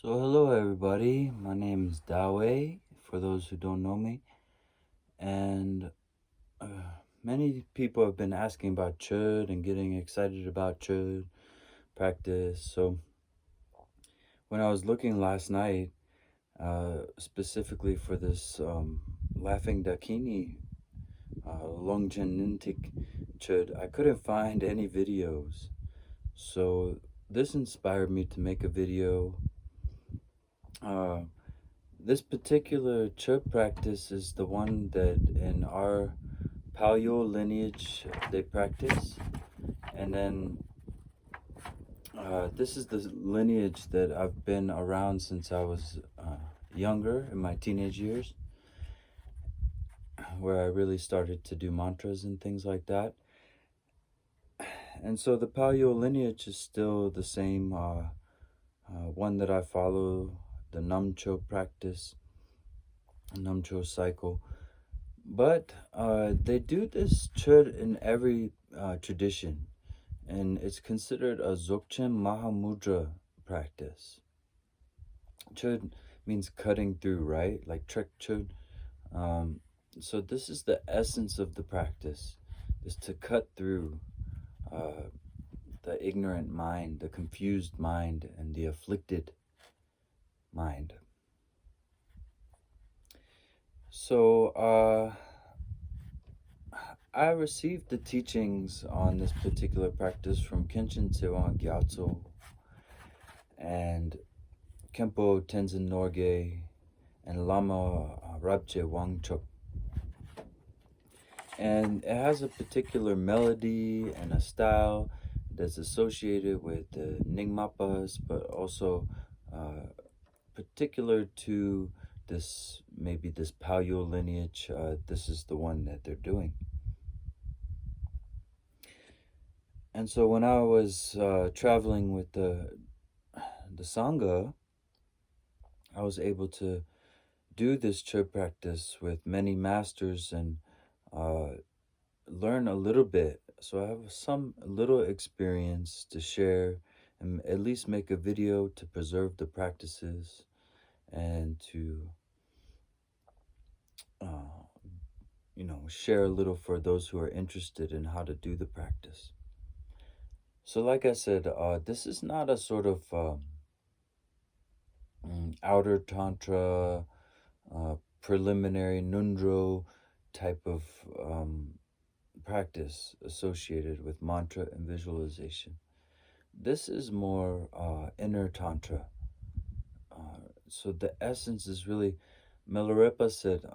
So hello everybody, my name is Dawe, for those who don't know me, and uh, many people have been asking about Chöd and getting excited about Chöd practice. So when I was looking last night, specifically for this Laughing Dakini Longchen Nintik Chöd, I couldn't find any videos. So this inspired me to make a video. This particular Chöd practice is the one that in our Paleo lineage they practice, and then this is the lineage that I've been around since I was younger, in my teenage years, where I really started to do mantras and things like that. And so the Paleo lineage is still the same one that I follow, the Namcho practice, Namcho cycle. But they do this Chöd in every tradition, and it's considered a Dzogchen Mahamudra practice. Chöd means cutting through, right? Like Trek Chöd. So this is the essence of the practice, is to cut through the ignorant mind, the confused mind, and the afflicted mind. So I received the teachings on this particular practice from Kenshin Tsewan Gyatso and Kempo Tenzin Norgay and Lama Rabje Wangchuk. And it has a particular melody and a style that's associated with the Nyingmapas, but also particular to this, maybe this Paleo lineage. This is the one that they're doing. And so when I was traveling with the Sangha, I was able to do this Chöd practice with many masters and learn a little bit. So I have some little experience to share and at least make a video to preserve the practices and to share a little for those who are interested in how to do the practice. So like I said, this is not a sort of outer tantra, preliminary nundro type of practice associated with mantra and visualization. This is more inner tantra. So the essence is really, Milarepa said,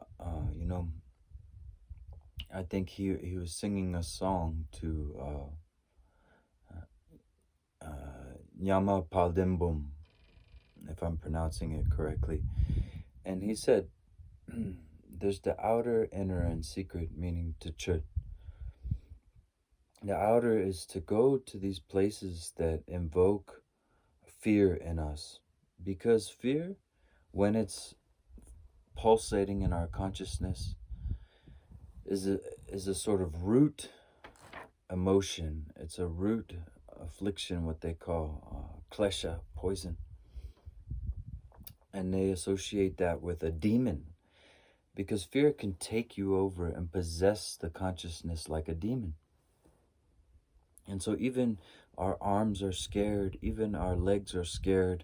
I think he was singing a song to Nyama Paldimbum, if I'm pronouncing it correctly. And he said, there's the outer, inner, and secret meaning to Chöd. The outer is to go to these places that invoke fear in us. Because fear, when it's pulsating in our consciousness, is a sort of root emotion. It's a root affliction, what they call klesha, poison. And they associate that with a demon, because fear can take you over and possess the consciousness like a demon. And so even our arms are scared, even our legs are scared,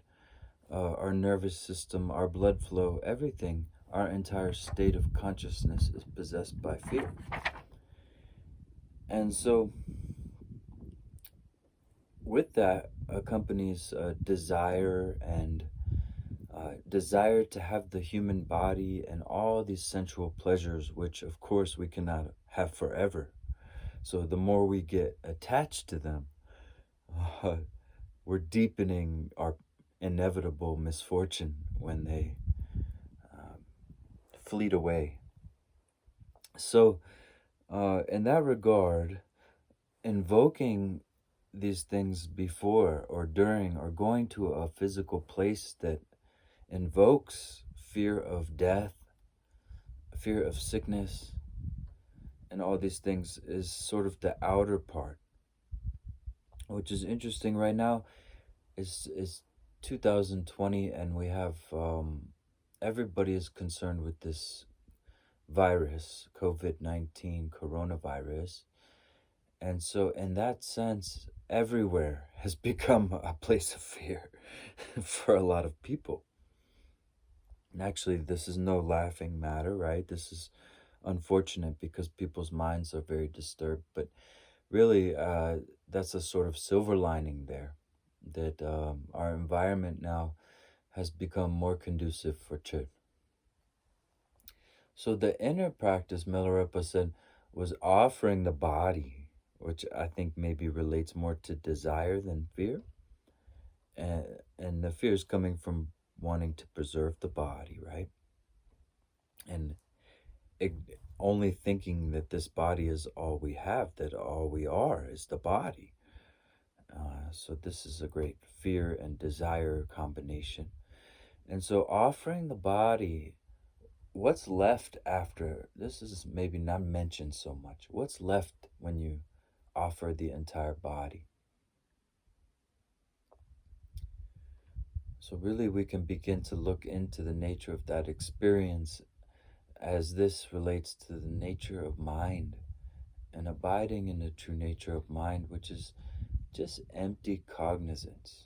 our nervous system, our blood flow, everything, our entire state of consciousness is possessed by fear. And so with that accompanies desire, and desire to have the human body and all these sensual pleasures, which of course we cannot have forever. So the more we get attached to them, we're deepening our inevitable misfortune when they fleet away. So in that regard, invoking these things before or during or going to a physical place that invokes fear of death, fear of sickness, and all these things is sort of the outer part. Which is interesting right now is 2020, and we have everybody is concerned with this virus, COVID-19 coronavirus. And so, in that sense, everywhere has become a place of fear for a lot of people. And actually, this is no laughing matter, right? This is unfortunate because people's minds are very disturbed. But really, that's a sort of silver lining there, that our environment now has become more conducive for Chöd. So the inner practice, Milarepa said, was offering the body, which I think maybe relates more to desire than fear. And the fear is coming from wanting to preserve the body, right? And it, only thinking that this body is all we have, that all we are is the body. So this is a great fear and desire combination. And so offering the body, what's left after, this is maybe not mentioned so much. What's left when you offer the entire body? So really we can begin to look into the nature of that experience as this relates to the nature of mind and abiding in the true nature of mind, which is just empty cognizance.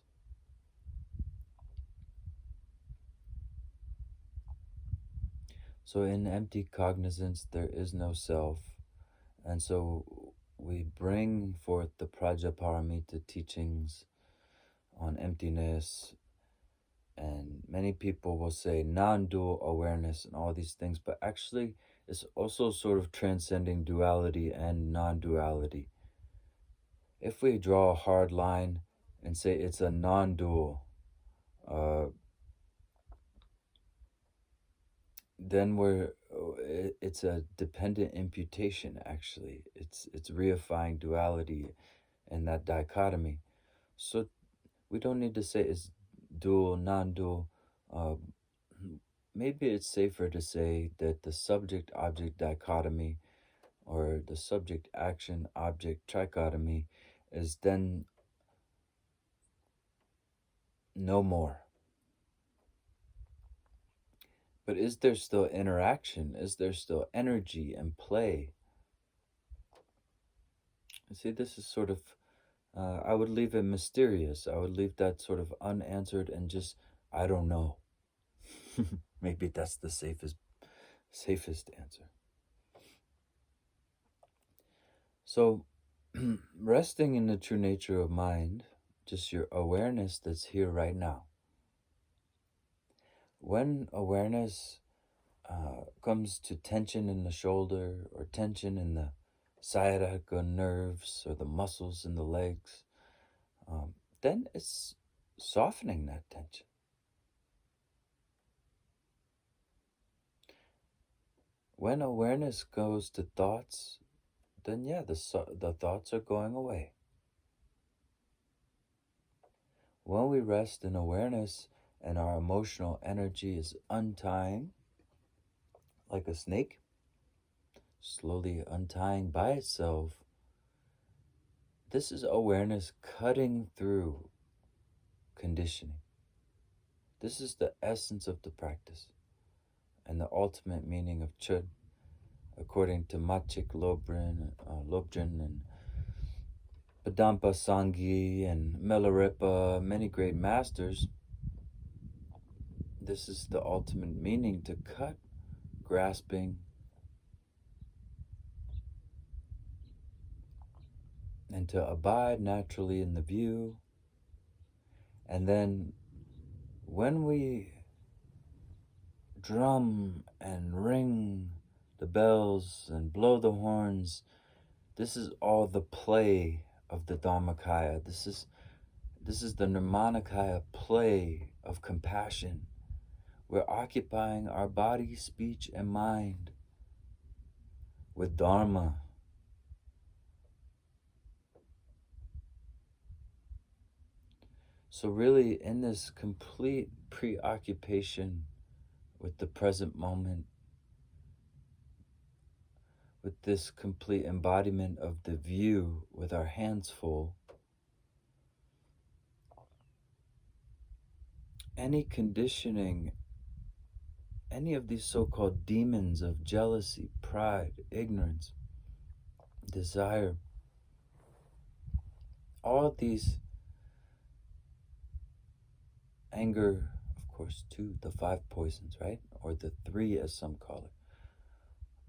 So in empty cognizance, there is no self. And so we bring forth the Prajaparamita teachings on emptiness. And many people will say non-dual awareness and all these things, but actually it's also sort of transcending duality and non-duality. If we draw a hard line and say it's a non-dual, then it's a dependent imputation. Actually, it's reifying duality and that dichotomy. So we don't need to say it's dual, non-dual. Maybe it's safer to say that the subject-object dichotomy or the subject-action-object trichotomy is then no more. But is there still interaction? Is there still energy and play? See, this is sort of, I would leave it mysterious. I would leave that sort of unanswered and just, I don't know. Maybe that's the safest answer. So, resting in the true nature of mind, just your awareness that's here right now. When awareness comes to tension in the shoulder or tension in the sciatica nerves or the muscles in the legs, then it's softening that tension. When awareness goes to thoughts, then yeah, the thoughts are going away. When we rest in awareness and our emotional energy is untying, like a snake, slowly untying by itself, this is awareness cutting through conditioning. This is the essence of the practice and the ultimate meaning of Chöd, according to Machik Lobren and Padampa Sanghi and Milarepa, many great masters. This is the ultimate meaning, to cut grasping and to abide naturally in the view. And then when we drum and ring the bells and blow the horns, this is all the play of the Dharmakaya. This is the Nirmanakaya play of compassion. We're occupying our body, speech, and mind with Dharma. So really, in this complete preoccupation with the present moment, with this complete embodiment of the view with our hands full, any conditioning, any of these so-called demons of jealousy, pride, ignorance, desire, all these, anger, of course, too, the 5 poisons, right? Or the 3, as some call it.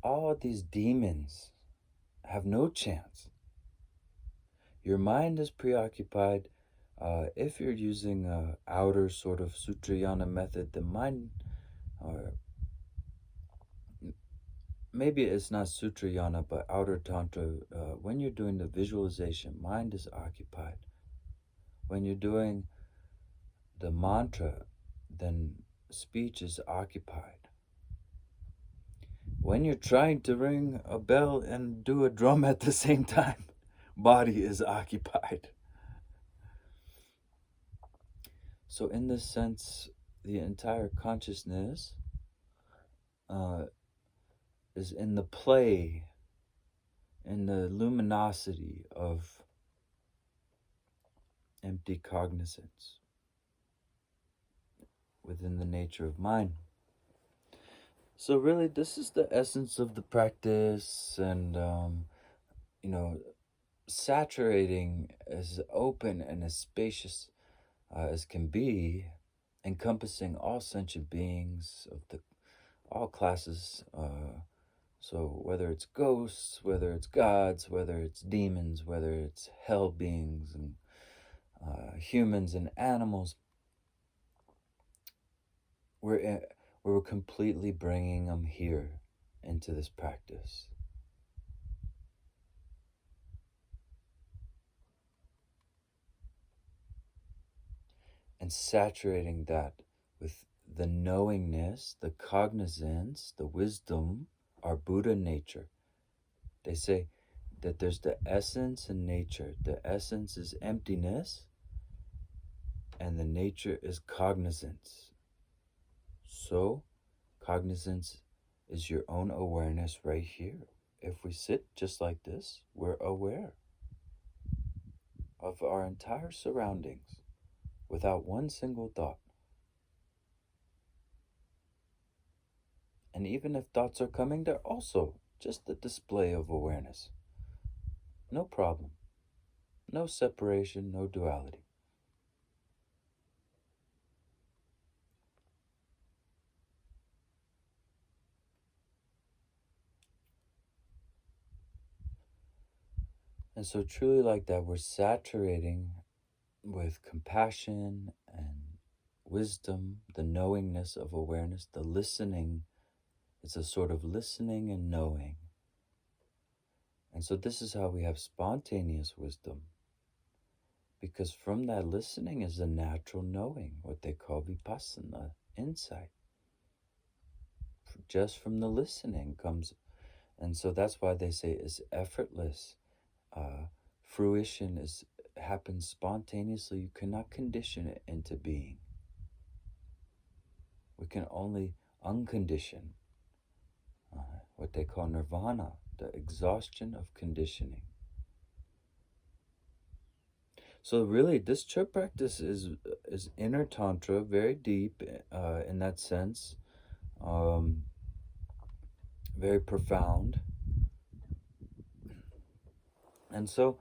All these demons have no chance. Your mind is preoccupied. If you're using a outer sort of Sutrayana method, the mind, or maybe it's not Sutrayana, but outer Tantra, when you're doing the visualization, mind is occupied. When you're doing the mantra, then speech is occupied. When you're trying to ring a bell and do a drum at the same time, body is occupied. So in this sense, the entire consciousness is in the play, in the luminosity of empty cognizance within the nature of mind. So really, this is the essence of the practice, and saturating, as open and as spacious as can be, encompassing all sentient beings of all classes. So whether it's ghosts, whether it's gods, whether it's demons, whether it's hell beings, and humans and animals, we're completely bringing them here into this practice. And saturating that with the knowingness, the cognizance, the wisdom, our Buddha nature. They say that there's the essence and nature. The essence is emptiness, and the nature is cognizance. So, cognizance is your own awareness right here. If we sit just like this, we're aware of our entire surroundings without one single thought. And even if thoughts are coming, they're also just a display of awareness. No problem. No separation, no duality. And so truly like that, we're saturating with compassion and wisdom, the knowingness of awareness, the listening. It's a sort of listening and knowing. And so this is how we have spontaneous wisdom. Because from that listening is a natural knowing, what they call vipassana, insight. Just from the listening comes, and so that's why they say it's effortless. Fruition happens spontaneously. You cannot condition it into being. We can only uncondition, what they call nirvana, the exhaustion of conditioning. So really, this Chöd practice is inner tantra, very deep in that sense, very profound. And so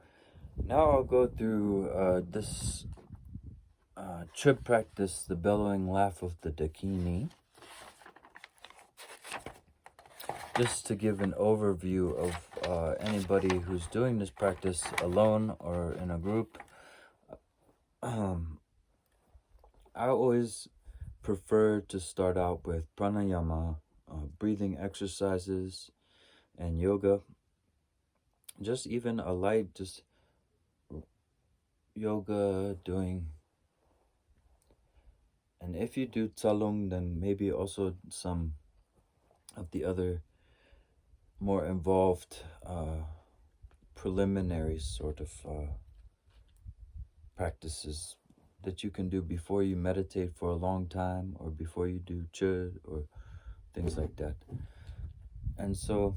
now I'll go through this Chöd practice, the bellowing laugh of the Dakini, just to give an overview of anybody who's doing this practice alone or in a group. I always prefer to start out with pranayama, breathing exercises, and yoga. Just even a light, just yoga doing. And if you do tsalung, then maybe also some of the other more involved preliminary sort of practices that you can do before you meditate for a long time, or before you do Chöd, or things like that. And so